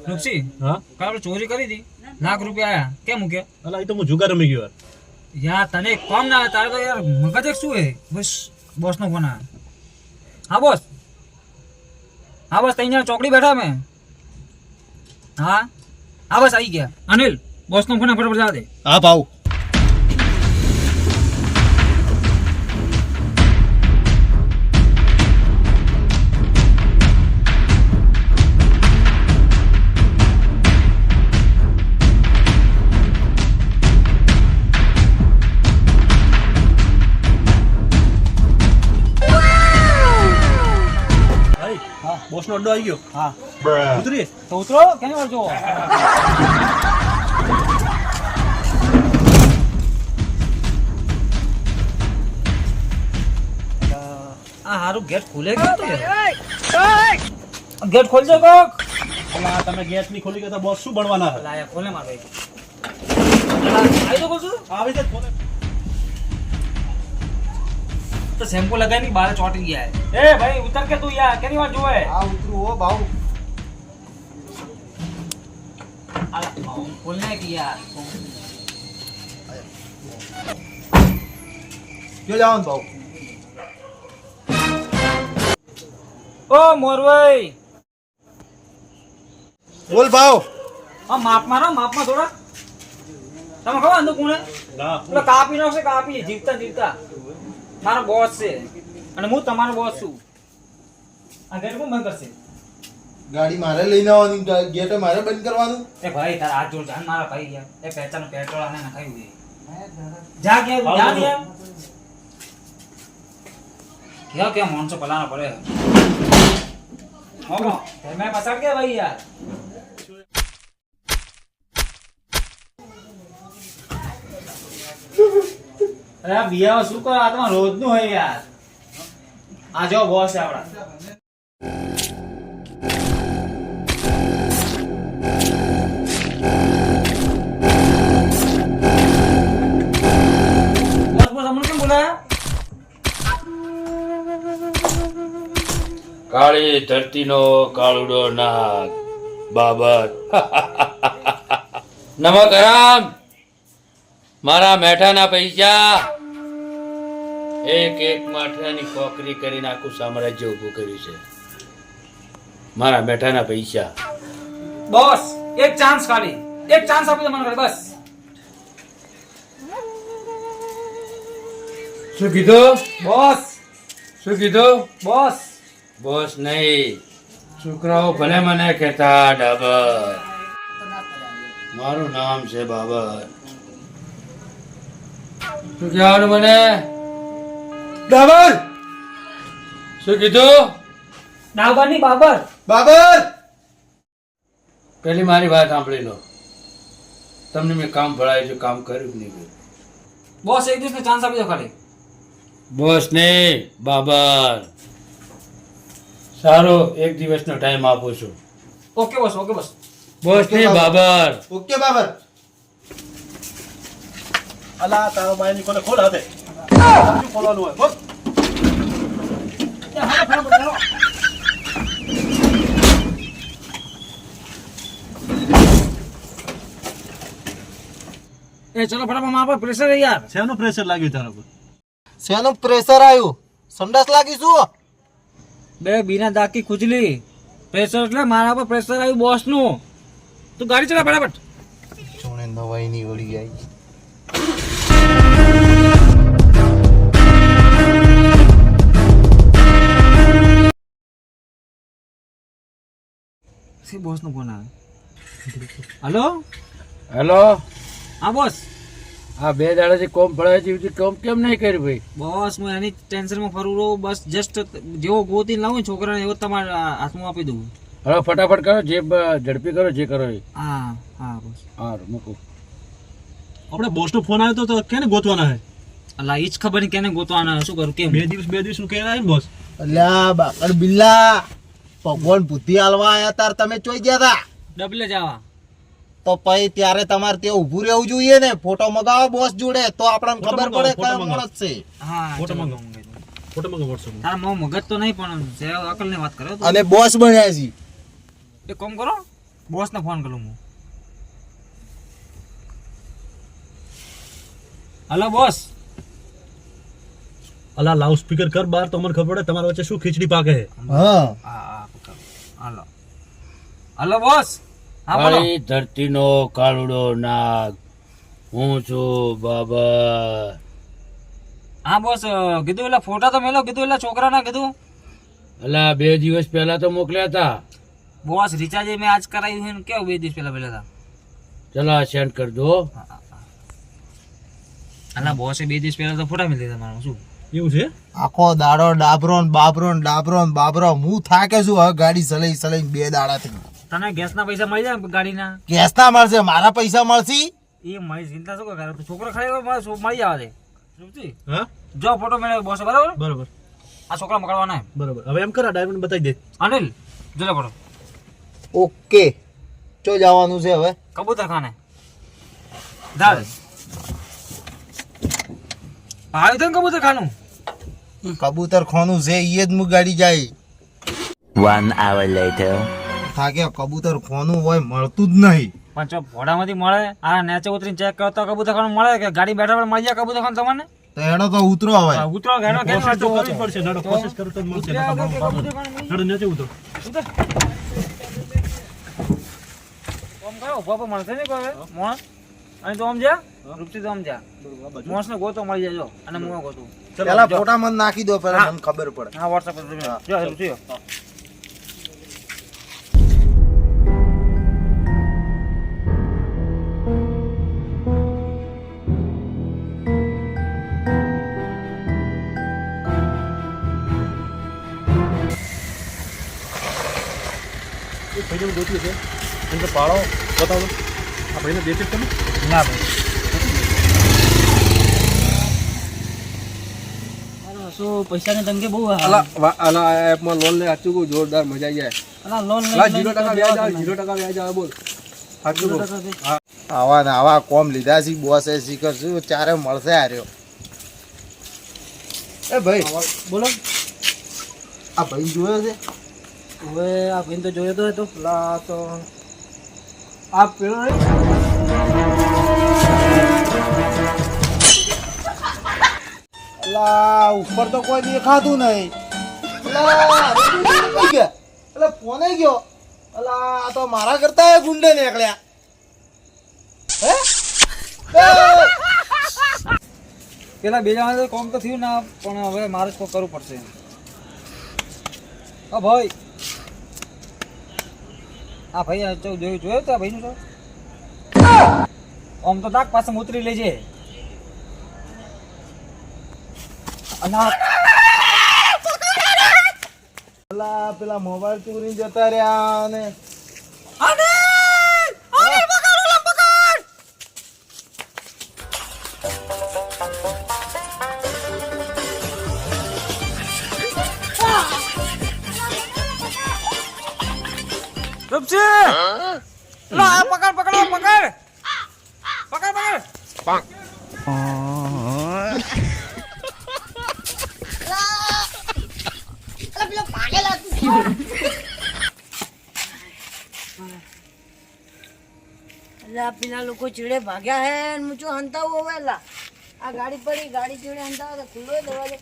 નુકસી હા કાલ ચોરી કરી હતી લાખ રૂપિયા આયા કેમ મૂક્યા અલા એ તો હું જુગાર રમી ગયો યાર તને કોમ ના આવે તારે તો યાર મગજ એક શું હે બસ બોસ નો ફોન આવે હા બોસ ત્યાં ચોકડી બેઠા મેં હા હા બસ આવી ગયા અનિલ બોસ નો ફોન ફટાફટ જવા દે હા ભાવ બોસ નો અડ્ડો આવી ગયો હા ઉતરી તો ઉતરો કેની વાર જો આ હારું ગેટ ખુલે ગયો તો ગેટ ખોલજો કોક અલા તમે ગેસ ની ખોલી ગયા બોસ શું બનવાના છે લાયા ખોલે માર ભાઈ આઈ તો બોલશું આવી જ ખોલે તો શેમ્પુ લગાવી ની બારે ચોટી ગયા હે એ ભાઈ ઉતર કે તું યાર કેની વાર જોવે આ ઉતરું હો ભાવ આલા ભાવ ખોલને કે યાર જો જાવ ભાવ ઓ મોરવાઈ બોલ ભાવ આ માપ માં થોડા તમે ખબર અંદર કોને ના પેલો કાપી નાખશે કાપી જીવતા મારો બોસ છે અને હું તમારો બોસ છું આ ગેટ કોણ બંધ કરશે ગાડી મારે લઈને આવવાની ગેટ મારે બંધ કરવાનું એ ભાઈ તારા હાથ જોડ જાન મારા ભાઈ યાર એ પેચાનું પેટ્રોલ આને નખાયું છે જા કે જા ને યાર કે માણસો પલાના પડે હો મેં પસાડ કે ભાઈ યાર અરે આ બિયા શું કરો આ તમાર રોજ નું હોય યાર આ જો બોસ છે આપડા બોસ બોસ અમને કેમ બોલાયા કાળી ધરતીનો કાળુડો નાગ બાબર નમક હરામ મારા મેઠાના પૈસા એક એક માઠાની કોકરી કરીને આખું સામ્રાજ્ય ઊભું કર્યું છે મારા મેઠાના પૈસા બોસ એક ચાન્સ ખાલી એક ચાન્સ આપી દો મને ખાલી બસ શું કીધું બોસ શું કીધું બોસ બોસ નહીં છોકરાઓ ભલે મને કહેતા ડાબર મારું નામ છે બાબર શું કહેવાનું મને બાબર શું કીધું ડાબર ની બાબર બાબર પેલી મારી વાત સાંભળી લો તમને મેં કામ ભળાયું છે કામ કર્યું કે નહીં કર્યું બોસ એક દિવસ ચાન્સ આપી દો ખાલી બોસ ને બાબર સારો એક દિવસનો ટાઈમ આપું છું ઓકે બોસ બોસ ને બાબર ઓકે બાબર અલા તારો બાઈ ની કોને ખોલ હાથે શું ખોલવાનું હોય બોલ એ ચલો ફટાફટ મારા પર પ્રેશર હે યાર શેનું પ્રેશર લાગ્યું તારા પર શેનું પ્રેશર આવ્યું સંડાસ લાગી શું બે બીના દાકી ખુજલી પ્રેશર એટલે મારા પર પ્રેશર આવ્યું બોસ નું તું ગાડી ચલા ફટાફટ ચોણે નવાઈ ની ઓળી આવી સી બોસ નો ફોન આવે હેલો હેલો હા બોસ આ બે દાડાથી કોમ ભળાય છે કોમ કેમ નહીં કર્યું ભાઈ બોસ હું એની ટેન્શનમાં ફરું રહું બસ જસ્ટ જેવો ગોતી લાવું છોકરાને એવો તમારા હાથમાં આપી દઉં હવે ફટાફટ કરો જે ઝડપી કરો જે કરો એ હા હા બોસ હા મૂકું આપણે બોસ નો ફોન આવ્યો તો કેને ગોતવાના હે અલા ઈ જ ખબર નહીં કેને ગોતવાના શું કરું કેમ બે દિવસ નું કહેવાય ને બોસ અલ્યા બાકડ બિલ્લા ભગવાન બુદ્ધિ આલવા આયા તાર તમે ચોઈ ગયા તા ડબલે જવા તો પછી ત્યારે તમારે ત્યાં ઊભું રહેવું જોઈએ ને ફોટો મગાવો બોસ જોડે તો આપણને ખબર પડે કયો માણસ છે હા ફોટો ચલો, મંગાવો. ફોટો મંગાવો WhatsApp માં. તારા મો મગજ તો નહીં પણ અકલ ની વાત કરો તો. અને બોસ બન્યા છે એક કામ કરો બોસને ફોન કરું હું. Hello boss. અલા લાઉડ સ્પીકર કર બાર તો મને ખબર પડે તમારા વચ્ચે શું ખીચડી પાકે છે. હા હલો હલો બોસ. હા બોલો. કાળી ધરતીનો કાળુડો નાગ હું છું બાબા. હા બોસ કીધું એટલે ફોટા તો મેલો કીધું એટલે છોકરાના કીધું. અલા 2 દિવસ પહેલા તો મોકલ્યા હતા. બોસ રિચાર્જ મેં આજ કરાવ્યું છે ને કેવું 2 દિવસ પહેલા હતા. ચલો સેન્ડ કર દો. અલા બોસે 2 દિવસ પહેલા તો ફોટા મેલી દીધા મારા શું. એવું છે? આખો દાડો ડાબરો ને બાબરો ને ડાબરો ને બાબરો હું થાકે છું હવે ગાડી ચલાઈ ચલાઈ 2 દાડાથી. તને ગેસના પૈસા મળી જાય ગાડીના? કેસ ના મળશે મારા પૈસા મળશે. એ મારી ચિંતા શું કરે તો છોકરો ખાલી મળી આવે છે. સમજી? હા જો ફોટો મેળવ્યો બોસ બરાબર. બરોબર આ છોકરા મકડવાના હે. બરોબર. હવે એમ કર આ ડાયમંડ બતાવી દે. અનિલ જો લે ફોટો. ઓકે ચો જવાનું છે હવે? કબૂતર ખાને દાલ આવ્યું તો ને કબૂતર ખાનું. કબૂતર ખાનું છે ઈ જ મુ ગાડી જાય. 1 hour later. થાકે કબૂતર ખાનું હોય મળતું જ નહીં. પણ જો ભોડામાંથી મળે આ નેચે ઉતરીને ચેક કરો તો કબૂતર ખાનું મળે કે ગાડી બેઠા બેઠા મળી જાય કબૂતર ખાનું તમને? તો એનો તો ઉતરો હવે. ઉતરો ગાડો કેમ કોશિશ તો વાંચો કરવી પડશે. નાડો કોશિશ કરો તો જ મળશે. ઉતર્યા વગર કે કબૂતર ખાનું મળી નાડો નીચે ઉતરો. ઉતર. ઓમ કરો ઉભા મળશે ને કોઈ મોણ અને તો આમ જા રૂપથી તો આમ જા મોસ ને ગોતો મળી જાય જો અને હું ગોતું. પેલા ફોટા મને નાખી દો પેલા મને ખબર પડે. હા વોટ્સએપ પર જો રૂપથી ભાઈને ગોત્યું છે એને પાડો બતાવો. આ ભાઈને દેખે તમે ના ભાઈ શું પૈસાની તંગી બહુ આના એપમાં લોન લે સાચું કહું જોરદાર મજા આવી જાય. લોન 0% વ્યાજ આવે 0% વ્યાજ આવે બોલ સાચું કહું. આવા ને આવા કોમ લીધા છે બોસ એ શીખર શું ચારે મળશે આર્યો. એ ભાઈ બોલો. આ ભાઈ જોયો છે? હવે આ ભાઈ તો જોયો તો પેલા તો આ પેલો અલા ઉપર તો કોઈ દેખાતું નહીં. અલા ફોને ગયો. અલા આ તો મારા કરતા ગુંડે નીકળ્યા. હે પેલા બે જણા તો કોમ તો થયું ના પણ હવે મારે જ કોક કરવું પડશે. હા ભાઈ આ ભાઈ જોયો તો આ ભાઈનું તો આમ તો નાક પાસે ઉતરી લેજે. અલા પેલા મોબાઈલ ચોરી જતા રહ્યા અને રૂપસી લા પકડ પકડ પકડ પકડ પકડ પેલા લોકો ચીડે ભાગ્યા હે મુચો હંતાવો વેલા આ ગાડી પડી ગાડી ચીડે હંતાવો તો ખુલ્લો દરવાજો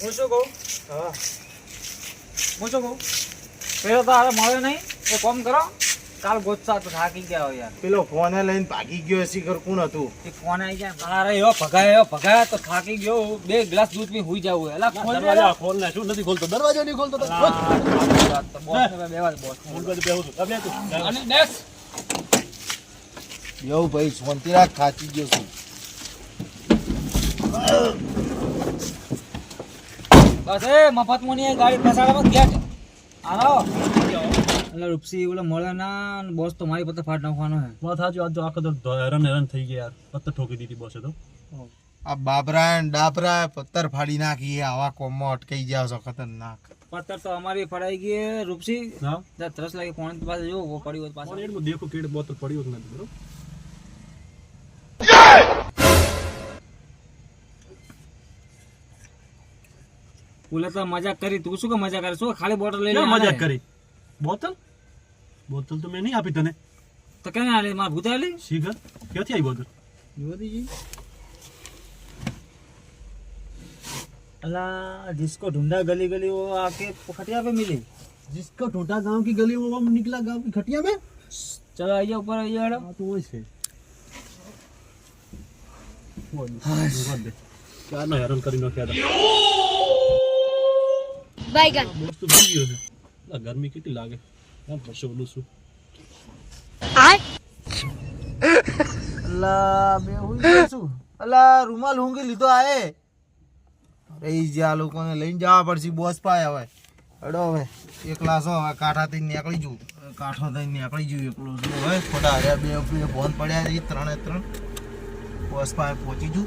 હું શું કહું પેલો તો હારે મળે નહીં એ કોમ કરો કાલ ગોતસા તો થાકી ગયા હોય યાર. પેલો ફોને લઈને ભાગી ગયો શીખર કોણ હતું? એ ફોન આવી જાય અરે એવો ભગાય તો થાકી ગયો 2 ગ્લાસ દૂધ પી હુઈ જાવું એલા ફોન દરવાજા ખોલ ને શું નથી ખોલતો. દરવાજો નહીં ખોલતો. બોસ ને બેવા બોસ હું બધું બેહું છું. તમે તું અને દેખ યો ભાઈ શાંતિ રાખ ખાચી ગયો છું. બસ એ મફત મોની ગાડી ફસાડામાં ગેટ આનો એટલે રૂપસી ઓલા મળે ના બોસ તો મારી પત્તા ફાટ નાખવાનો હે. વાત સાચું. આજ તો આખો તો હેરાન થઈ ગયા યાર. પત્તર ઠોકી દીધી બોસે તો. આ બાબરા ને ડાબરા પત્તર ફાડી નાખી આવા કોમમાં અટકાઈ જાવ છો ખતરનાક. પત્તર તો અમારી ફડાઈ ગઈ રૂપસી હા ત્યાં 3 લાગે પોણી પાસે જો પડ્યું હોય પાછળ. એમાં દેખો કેડ બોતલ પડ્યો કે નથી બરોબર. ઓલે તો મજાક કરી, તું શું કે મજાક કરે? શું ખાલી બોટલ લઈ ક્યાં લે મજાક કરી? બોતલ બોતલ તો મેં નહીં આપી તને. તો કેને આલે? માર ભૂત આલે? શીખર ક્યાંથી આવી બોતલ? યુવતીજી अल्लाह जिसको ढूंढा गली गली वो आके खटिया पे मिली। जिसको टोटा गांव की गली में वो निकला गांव की खटिया में। चलो आइए ऊपर आइए हाँ तो वही से वो दे क्या ना हैरान करी नो क्या था बैगन बोस तो भूल गयो है गर्मी कितनी लागे हां बसो बोलू છું અલ્લા બે હુઈ છું. અલ્લા રૂમાલ ઊંઘી લીધો આએ. અરે જે આ લોકોને લઈને જવા પડશે બોસ પાય. હવે અડો હવે એકલા છો, હવે કાંઠા થઈને નીકળી જુ. કાંઠો થઈને નીકળી જુ એકલો છું. હવે ખોટા હર્યા બે ફોન પડ્યા છે 3 બોસ પાય પહોંચી જુ.